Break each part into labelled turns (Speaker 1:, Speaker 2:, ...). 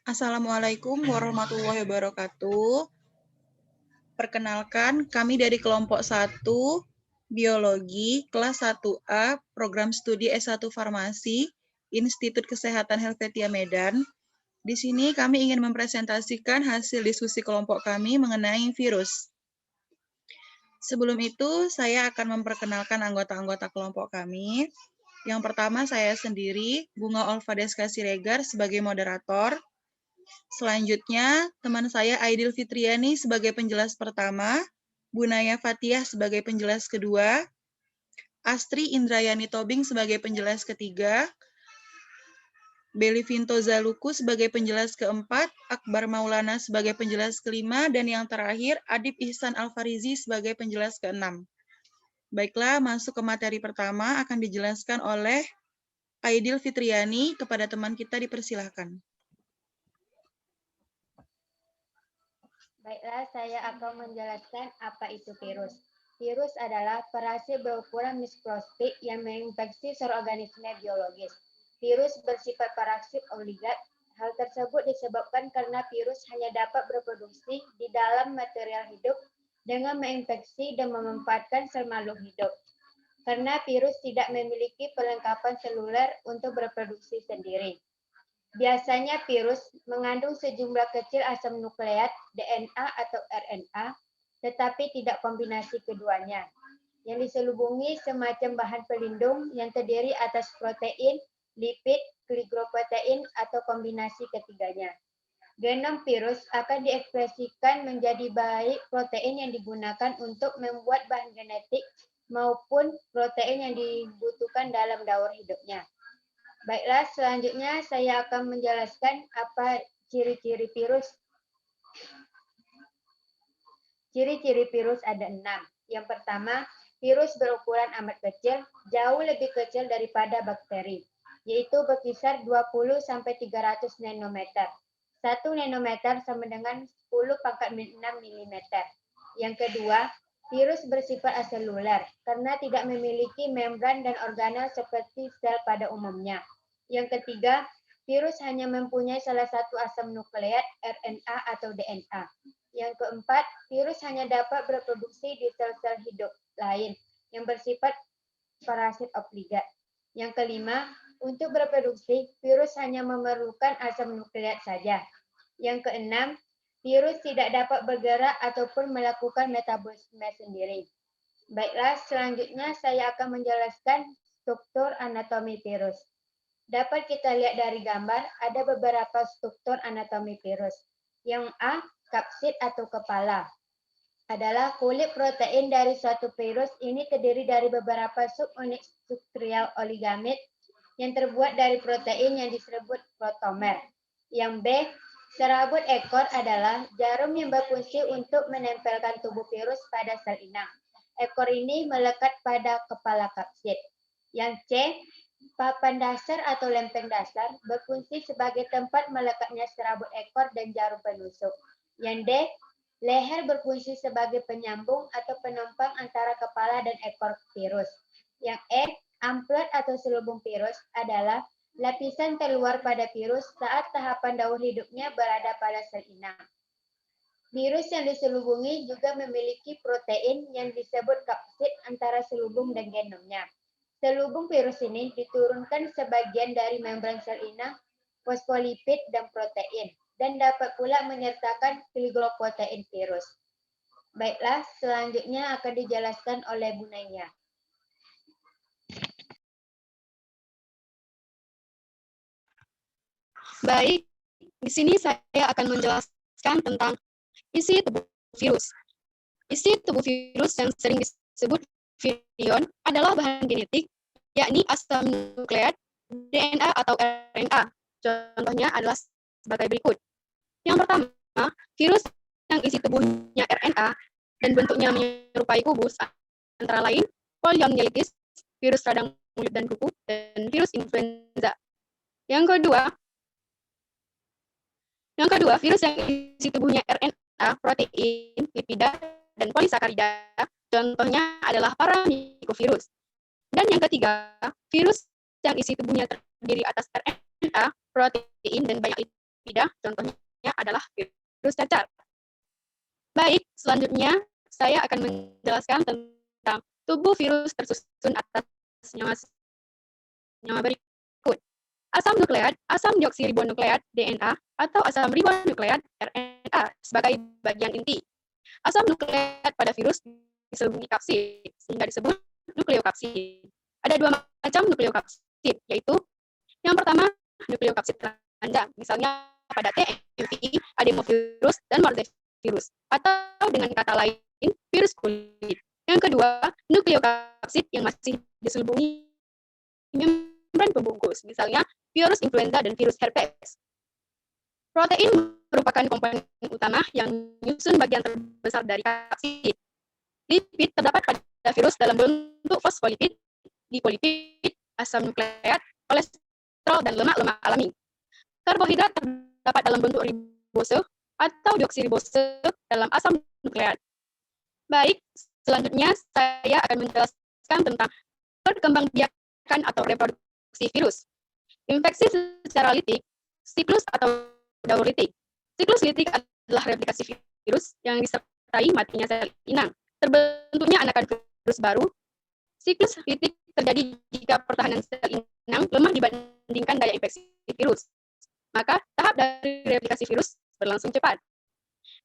Speaker 1: Assalamualaikum warahmatullahi wabarakatuh. Perkenalkan, kami dari kelompok 1 Biologi kelas 1A Program Studi S1 Farmasi Institut Kesehatan Helvetia Medan. Di sini kami ingin mempresentasikan hasil diskusi kelompok kami mengenai virus. Sebelum itu, saya akan memperkenalkan anggota-anggota kelompok kami. Yang pertama, saya sendiri, Bunga Olvadeska Siregar sebagai moderator. Selanjutnya, teman saya Aidil Fitriani sebagai penjelas pertama, Bunaya Fathiah sebagai penjelas kedua, Astri Indrayani Tobing sebagai penjelas ketiga, Beli Vinto Zaluku sebagai penjelas keempat, Akbar Maulana sebagai penjelas kelima, dan yang terakhir, Adib Ihsan Alfarizi sebagai penjelas keenam. Baiklah, masuk ke materi pertama akan dijelaskan oleh Aidil Fitriani. Kepada teman kita dipersilahkan.
Speaker 2: Baiklah, saya akan menjelaskan apa itu virus. Virus adalah parasit berukuran mikroskopik yang menginfeksi seluruh organisme biologis. Virus bersifat parasit obligat. Hal tersebut disebabkan karena virus hanya dapat berreproduksi di dalam material hidup dengan menginfeksi dan memanfaatkan sel makhluk hidup. Karena virus tidak memiliki perlengkapan seluler untuk berreproduksi sendiri. Biasanya virus mengandung sejumlah kecil asam nukleat, DNA atau RNA, tetapi tidak kombinasi keduanya. Yang diselubungi semacam bahan pelindung yang terdiri atas protein, lipid, glicoprotein, atau kombinasi ketiganya. Genom virus akan diekspresikan menjadi baik protein yang digunakan untuk membuat bahan genetik maupun protein yang dibutuhkan dalam daur hidupnya. Baiklah, selanjutnya saya akan menjelaskan apa ciri-ciri virus. Ciri-ciri virus ada 6. Yang pertama, virus berukuran amat kecil, jauh lebih kecil daripada bakteri, yaitu berkisar 20-300 nanometer. 1 nanometer sama dengan 10⁻⁶ mm. Yang kedua, virus bersifat aseluler karena tidak memiliki membran dan organel seperti sel pada umumnya. Yang ketiga, virus hanya mempunyai salah satu asam nukleat, RNA atau DNA. Yang keempat, virus hanya dapat berproduksi di sel-sel hidup lain yang bersifat parasit obligat. Yang kelima, untuk berproduksi, virus hanya memerlukan asam nukleat saja. Yang keenam, virus tidak dapat bergerak ataupun melakukan metabolisme sendiri. Baiklah, selanjutnya saya akan menjelaskan struktur anatomi virus. Dapat kita lihat dari gambar, ada beberapa struktur anatomi virus. Yang A, kapsid atau kepala. Adalah kulit protein dari suatu virus ini terdiri dari beberapa subunit struktural oligamid yang terbuat dari protein yang disebut protomer. Yang B, serabut ekor adalah jarum yang berfungsi untuk menempelkan tubuh virus pada sel inang. Ekor ini melekat pada kepala kapsid. Yang C, papan dasar atau lempeng dasar berfungsi sebagai tempat melekatnya serabut ekor dan jarum penusuk. Yang D, leher berfungsi sebagai penyambung atau penopang antara kepala dan ekor virus. Yang E, amplat atau selubung virus adalah lapisan terluar pada virus saat tahapan daur hidupnya berada pada sel inang. Virus yang diselubungi juga memiliki protein yang disebut kapsid antara selubung dan genomnya. Selubung virus ini diturunkan sebagian dari membran sel inang, fosfolipid, dan protein, dan dapat pula menyertakan glicoprotein virus. Baiklah, selanjutnya akan dijelaskan oleh Bu Naya.
Speaker 3: Baik, di sini saya akan menjelaskan tentang isi tubuh virus. Isi tubuh virus yang sering disebut virion adalah bahan genetik, yakni asam nukleat, DNA atau RNA. Contohnya adalah sebagai berikut. Yang pertama, virus yang isi tubuhnya RNA dan bentuknya menyerupai kubus, antara lain poliomyelitis, virus radang mulut dan kuku, dan virus influenza. Yang kedua, virus yang isi tubuhnya RNA, protein, lipida, dan polisakarida. Contohnya adalah paramycovirus. Dan yang ketiga, virus yang isi tubuhnya terdiri atas RNA, protein, dan banyak lipida. tidak, contohnya adalah virus cacar. Baik, selanjutnya saya akan menjelaskan tentang tubuh virus tersusun atas senyawa berikut. Asam nukleat, asam deoksiribonukleat DNA, atau asam ribonukleat RNA sebagai bagian inti. Asam nukleat pada virus diselubungi kapsid, sehingga disebut nukleokapsid. Ada dua macam nukleokapsid, yaitu yang pertama nukleokapsid teranjang, misalnya pada TMV, adenovirus, dan mortevirus, atau dengan kata lain, virus kulit. Yang kedua, nukleokapsid yang masih diselubungi membran pembungkus, misalnya virus influenza dan virus herpes. Protein merupakan komponen utama yang menyusun bagian terbesar dari kapsid. Lipid terdapat pada virus dalam bentuk fosfolipid, dipolipid, asam nukleat, kolesterol, dan lemak-lemak alami. Karbohidrat terdapat dalam bentuk ribose atau deoksiribose dalam asam nukleat. Baik, selanjutnya saya akan menjelaskan tentang perkembangbiakan atau reproduksi virus. Infeksi secara litik, siklus atau daur litik. Siklus litik adalah replikasi virus yang disertai matinya sel inang. Terbentuknya anakan virus baru. Siklus litik terjadi jika pertahanan sel inang lemah dibandingkan daya infeksi virus. Maka tahap dari replikasi virus berlangsung cepat.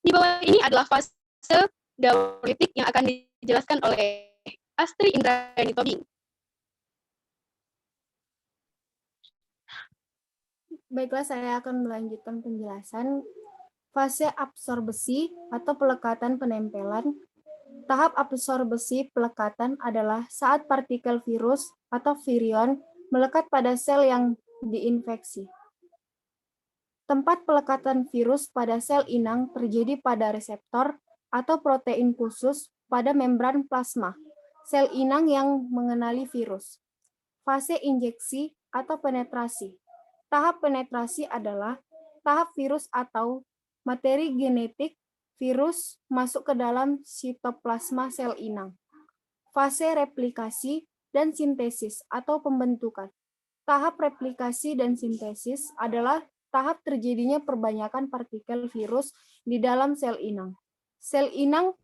Speaker 3: Di bawah ini adalah fase daur litik yang akan dijelaskan oleh Astri Indrayani Tobing.
Speaker 4: Baiklah, saya akan melanjutkan penjelasan fase absorbesi atau pelekatan penempelan. Tahap absorbesi pelekatan adalah saat partikel virus atau virion melekat pada sel yang diinfeksi. Tempat pelekatan virus pada sel inang terjadi pada reseptor atau protein khusus pada membran plasma, sel inang yang mengenali virus. Fase injeksi atau penetrasi. Tahap penetrasi adalah tahap virus atau materi genetik virus masuk ke dalam sitoplasma sel inang. Fase replikasi dan sintesis atau pembentukan. Tahap replikasi dan sintesis adalah tahap terjadinya perbanyakan partikel virus di dalam sel inang. Sel inang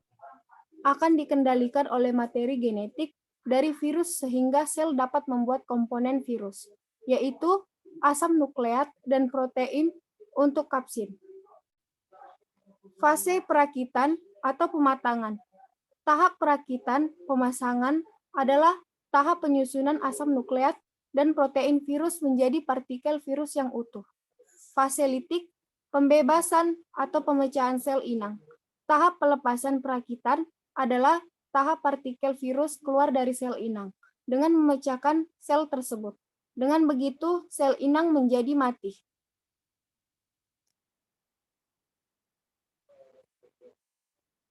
Speaker 4: akan dikendalikan oleh materi genetik dari virus sehingga sel dapat membuat komponen virus, yaitu asam nukleat dan protein untuk kapsid. Fase perakitan atau pematangan. Tahap perakitan pemasangan adalah tahap penyusunan asam nukleat dan protein virus menjadi partikel virus yang utuh. Fase litik, pembebasan atau pemecahan sel inang. Tahap pelepasan perakitan adalah tahap partikel virus keluar dari sel inang dengan memecahkan sel tersebut. Dengan begitu, sel inang menjadi mati.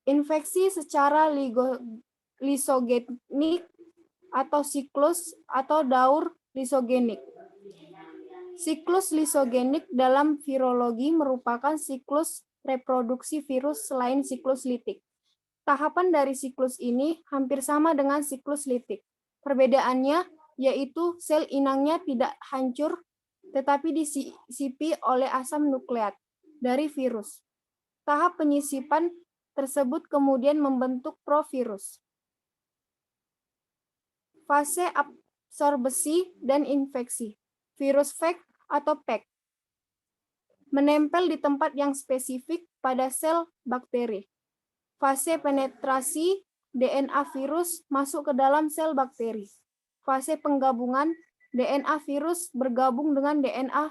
Speaker 4: Infeksi secara lisogenik atau siklus atau daur lisogenik. Siklus lisogenik dalam virologi merupakan siklus reproduksi virus selain siklus litik. Tahapan dari siklus ini hampir sama dengan siklus litik. Perbedaannya yaitu sel inangnya tidak hancur, tetapi disisipi oleh asam nukleat dari virus. Tahap penyisipan tersebut kemudian membentuk provirus. Fase absorbesi dan infeksi. Virus VEC atau PEC menempel di tempat yang spesifik pada sel bakteri. Fase penetrasi, DNA virus masuk ke dalam sel bakteri. Fase penggabungan, DNA virus bergabung dengan DNA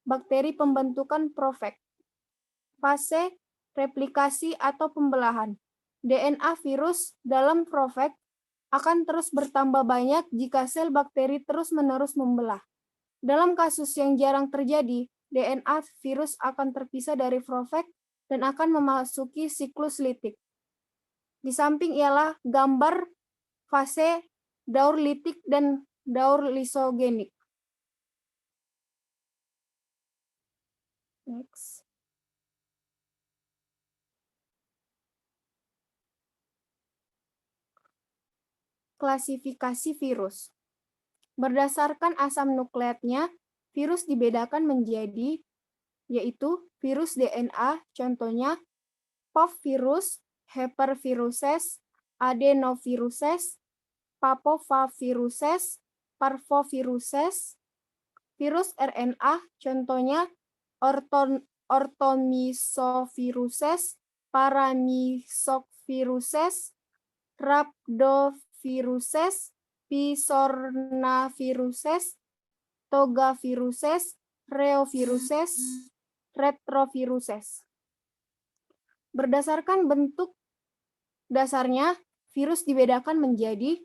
Speaker 4: bakteri pembentukan profek. Fase replikasi atau pembelahan. DNA virus dalam profek akan terus bertambah banyak jika sel bakteri terus-menerus membelah. Dalam kasus yang jarang terjadi, DNA virus akan terpisah dari profek dan akan memasuki siklus litik. Di samping ialah gambar fase daur litik dan daur lisogenik. Next. Klasifikasi virus. Berdasarkan asam nukleatnya, virus dibedakan menjadi yaitu virus DNA, contohnya Pov-virus, Herpesviruses, Adenoviruses, Papovaviruses, Parvoviruses, virus RNA, contohnya Orthomysoviruses, Paramyxoviruses, Rhabdoviruses, Pisornaviruses, Togaviruses, Reoviruses, Retroviruses. Berdasarkan bentuk dasarnya, virus dibedakan menjadi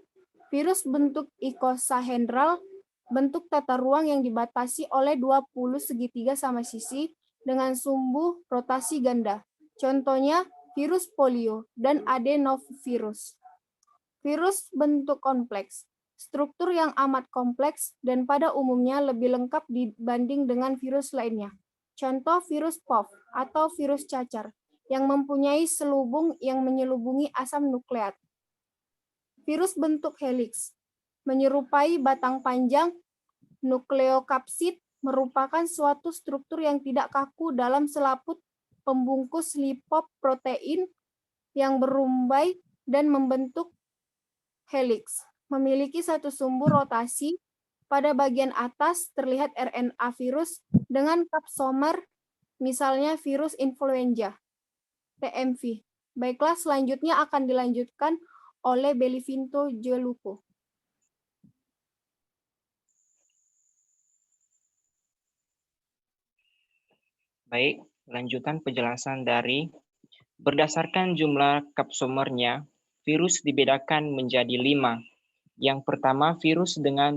Speaker 4: virus bentuk icosahedral, bentuk tata ruang yang dibatasi oleh 20 segitiga sama sisi dengan sumbu rotasi ganda. Contohnya virus polio dan adenovirus. Virus bentuk kompleks, struktur yang amat kompleks dan pada umumnya lebih lengkap dibanding dengan virus lainnya. Contoh virus POV atau virus cacar yang mempunyai selubung yang menyelubungi asam nukleat. Virus bentuk helix, menyerupai batang panjang, nukleokapsid merupakan suatu struktur yang tidak kaku dalam selaput pembungkus lipoprotein yang berumbai dan membentuk helix. Memiliki satu sumbu rotasi. Pada bagian atas terlihat RNA virus dengan kapsomer, misalnya virus influenza, PMV. Baiklah, selanjutnya akan dilanjutkan oleh Belivinto Jolupo.
Speaker 5: Baik, lanjutan penjelasan dari berdasarkan jumlah kapsomernya, virus dibedakan menjadi 5. Yang pertama, virus dengan